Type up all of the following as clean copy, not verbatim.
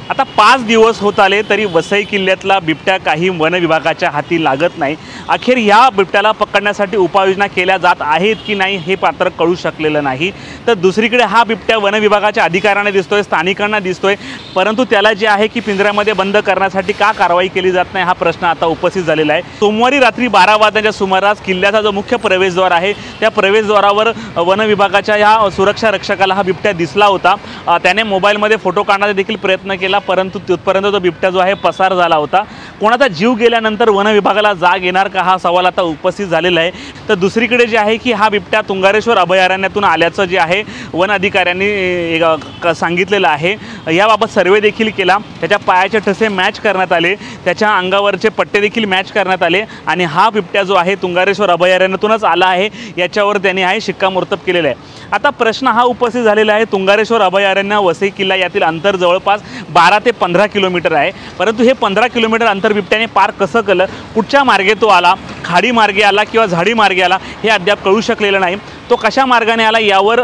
आता 5 दिवस होत आले तरी वसई किल्ल्यातला बिबट्या काही वन विभागाच्या हाती लागत नाही। अखेर या बिबट्याला पकडण्यासाठी उपाययोजना केल्या जात आहेत की नाही हे पात्र कळू शकलेलं नाही। तर दुसरीकडे हा बिबट्या वन विभागाच्या अधिकाऱ्यांना दिसतोय, स्थानिकांना दिसतोय, परंतु त्याला जे आहे की पिंजऱ्यामध्ये बंद करण्यासाठी का कारवाई केली जात नाही हा प्रश्न आता उपस्थित झालेला आहे। सोमवारी रात्री 12 वाजण्याच्या सुमारास किल्ल्याचा जो मुख्य प्रवेशद्वार आहे त्या प्रवेशद्वारावर वन विभागाच्या या सुरक्षा रक्षकाला हा बिबट्या दिसला होता। त्याने मोबाईलमध्ये फोटो काढण्याचा देखील प्रयत्न केला, परंतु तिथपर्यंत तो बिबट्या जो आहे पसार झाला होता। कोणाचा जीव गेल्यानंतर वन विभागाला जाग येणार का हा सवाल आता उपस्थित झालेला आहे। तर दुसरीकडे जे आहे की हा बिबट्या तुंगारेश्वर अभयारण्यातून आल्याचं जे आहे वन अधिकाऱ्यांनी सांगितलेलं आहे। याबाबत सर्वे देखील केला, त्याच्या पायाचे ठसे मॅच करण्यात आले, त्याच्या अंगावरचे पट्टे देखील मॅच करण्यात आले आणि हा बिबट्या जो आहे तुंगारेश्वर अभयारण्यातूनच आला आहे याच्यावर त्यांनी आहे शिक्कामोर्तब केलेलं आहे। आता प्रश्न हा उपस्थित झालेला आहे, तुंगारेश्वर अभयारण्य वसई किल्ला यातील अंतर जवळपास 12 ते 15 किलोमीटर आहे, परंतु हे 15 किलोमीटर अंतर बिबट्याने पार कसं केलं, कुठच्या मार्गे तो आला, खाडी मार्गे आला किंवा झाडी मार्गे आला हे अद्याप कळू शकलेलं नाही। तो कशा मार्गाने आला यावर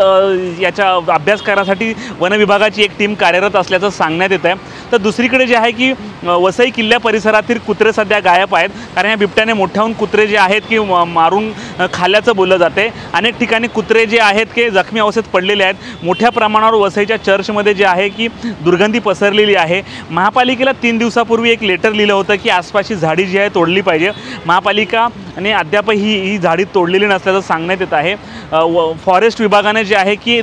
याचा अभ्यास करण्यासाठी वन विभागाची एक टीम कार्यरत असल्याचं सांगण्यात येत आहे। तर दुसरीकडे जे आहे की वसई किल्ल्या परिसरातील कुत्रे सध्या गायब आहेत, कारण या बिबट्याने मोठ्याहून कुत्रे जे आहेत की मारून खाल्ल्याचं बोललं जाते। अनेक ठिकाणी कुत्रे जे आहेत की जखमी अवस्थेत पडलेले आहेत। मोठ्या प्रमाणावर वसईच्या चर्चमध्ये जे आहे की दुर्गंधी पसरलेली आहे। महापालिकेला 3 दिवसापूर्वी एक लेटर लिहिलं होतं की आसपासची झाडी जी आहे तोडली पाहिजे। महापालिकाने अद्यापही ही झाडी तोडलेली नसल्याचं सांगण्यात येत आहे। फॉरेस्ट विभागाने जे आहे की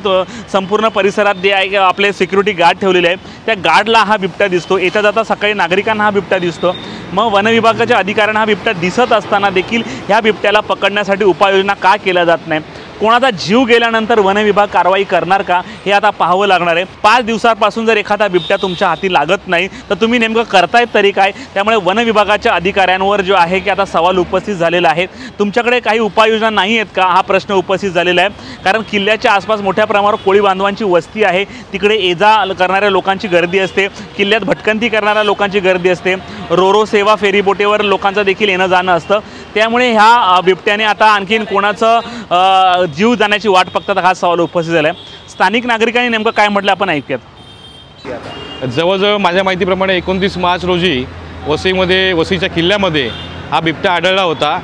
संपूर्ण परिसरात जे आहे आपले सिक्युरिटी गार्ड ठेवलेले आहेत, त्या गार्डला हा बिबट्या दिसतो। येता जाता सकाळी नागरिकांना हा बिबट्या दिसतो। मग वन विभागाच्या अधिकाऱ्यांना हा बिबट्या दिसत असताना देखील ह्या बिबट्याला पकडण्यासाठी उपाययोजना का केल्या जात नाही, कोणाचा जीव गेल्यानंतर वन विभाग कारवाई करणार का हे आता पाहावं लागणार आहे। 5 दिवसांपासून जर एखादा बिबट्या तुमच्या हाती लागत नाही तर तुम्ही नेमकं करतायत तरी काय। त्यामुळे वन विभागाच्या अधिकाऱ्यांवर जो आहे की आता सवाल उपस्थित झालेला आहे। तुमच्याकडे काही उपाययोजना नाही आहेत का हा प्रश्न उपस्थित झालेला आहे, कारण किल्ल्याच्या आसपास मोठ्या प्रमाणावर कोळी बांधवांची वस्ती आहे। तिकडे ये-जा करणाऱ्या लोकांची गर्दी असते, किल्ल्यात भटकंती करणाऱ्या लोकांची गर्दी असते, रोरो सेवा फेरी बोटेवर लोकांचं देखील येणं जाणं असतं। त्यामुळे ह्या बिबट्याने आता आणखीन कोणाचं जीव जाण्याची वाट बघतात हा सवाल उपस्थित झाला आहे। स्थानिक नागरिकांनी नेमकं काय म्हटलं आपण ऐकूयात। जवळजवळ माझ्या माहितीप्रमाणे 29 मार्च रोजी वसईच्या किल्ल्यामध्ये हा बिबट्या आढळला होता।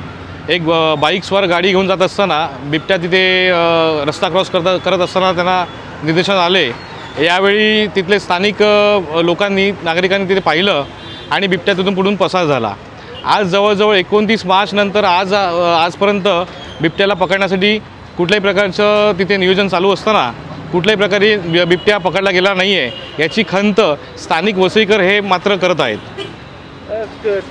एक बाईक्सवर गाडी घेऊन जात असताना बिबट्या तिथे रस्ता क्रॉस करत असताना त्यांना निदर्शनास आले। यावेळी तिथले स्थानिक नागरिकांनी तिथे पाहिलं आणि बिबट्या तिथून पुढून पसार झाला। आज जवळजवळ 29 मार्च नंतर आजपर्यंत बिबट्याला पकडण्यासाठी कुठल्याही प्रकारचं तिथे नियोजन चालू असताना कुठल्याही प्रकारे बिबट्या पकडला गेला नाही आहे याची खंत स्थानिक वसईकर हे मात्र करत आहेत।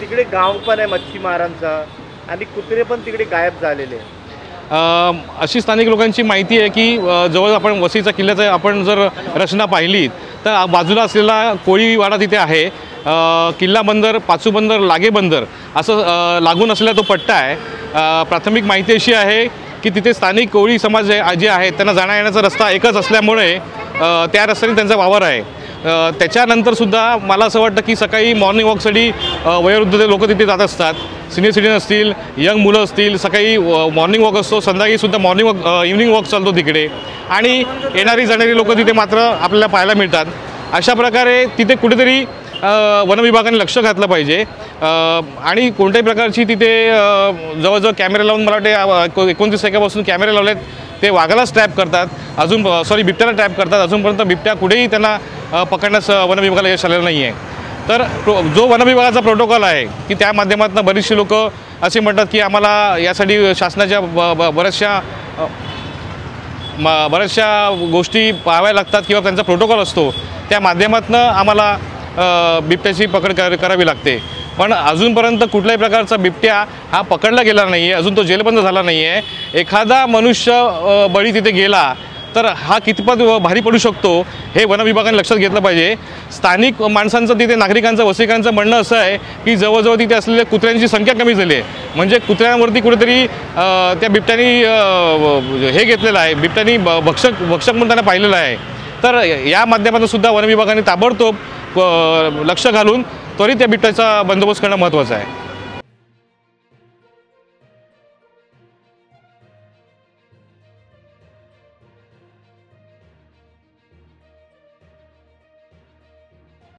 तिकडे गाव पण आहे मच्छीमारांचा आणि कुत्रे पण तिकडे गायब झालेले। अशी स्थानिक लोकांची माहिती आहे की जवळ आपण वसईचा किल्ल्याचा आपण जर रचना पाहिली तर बाजूला असलेला कोळीवाडा तिथे आहे। किल्ला बंदर, पाचू बंदर, लागे बंदर असं लागून असलेला तो पट्टा आहे। प्राथमिक माहिती अशी आहे की तिथे स्थानिक कोळी समाज जे आहेत त्यांना जाण्या येण्याचा रस्ता एकच असल्यामुळे त्या रस्त्याने त्यांचा वावर आहे। त्याच्यानंतरसुद्धा मला असं वाटतं की सकाळी मॉर्निंग वॉकसाठी वयोवृद्ध लोक तिथे जात असतात, सिनियर सिटीजन असतील, यंग मुलं असतील, सकाळी मॉर्निंग वॉक असतो, संध्याकाळीसुद्धा इव्हनिंग वॉक चालतो तिकडे आणि येणारी जाणारी लोक तिथे मात्र आपल्याला पाहायला मिळतात। अशा प्रकारे तिथे कुठेतरी वन विभागाने लक्ष घातलं पाहिजे आणि कोणत्याही प्रकारची तिथे जवळजवळ कॅमेरे लावून मला वाटते 29 तारखेपासून कॅमेरे लावलेत, ते वाघालाच ट्रॅप करतात, बिबट्याला ट्रॅप करतात। अजूनपर्यंत बिबट्या कुठेही त्यांना पकडण्यास वन विभागाला यश आलेलं नाही आहे। तर जो वन विभागाचा प्रोटोकॉल आहे की त्या माध्यमातून बरीचशी लोक असे म्हणतात की आम्हाला यासाठी शासनाच्या बऱ्याचशा गोष्टी पाहाव्या लागतात किंवा त्यांचा प्रोटोकॉल असतो, त्या माध्यमातून आम्हाला बिबट्याची पकड करावी लागते। पण अजूनपर्यंत कुठल्याही प्रकारचा बिबट्या हा पकडला गेला नाही आहे, अजून तो जेलबंद झाला नाही आहे। एखादा मनुष्य बळी तिथे गेला तर हा कितपत भारी पडू शकतो हे वन विभागाने लक्षात घेतलं पाहिजे। स्थानिक माणसांचं तिथे नागरिकांचं वसईकांचं म्हणणं असं आहे की जवळजवळ तिथे असलेल्या कुत्र्यांची संख्या कमी झाली आहे, म्हणजे कुत्र्यांवरती कुठेतरी त्या बिबट्यानी हे घेतलेलं आहे, बिबट्यानी भक्षक म्हणून त्यांना पाहिलेलं आहे। तर या माध्यमातून सुद्धा वन विभागाने ताबडतोब लक्ष घालून त्वरित त्या बिबट्याचा बंदोबस्त करणं महत्त्वाचं आहे।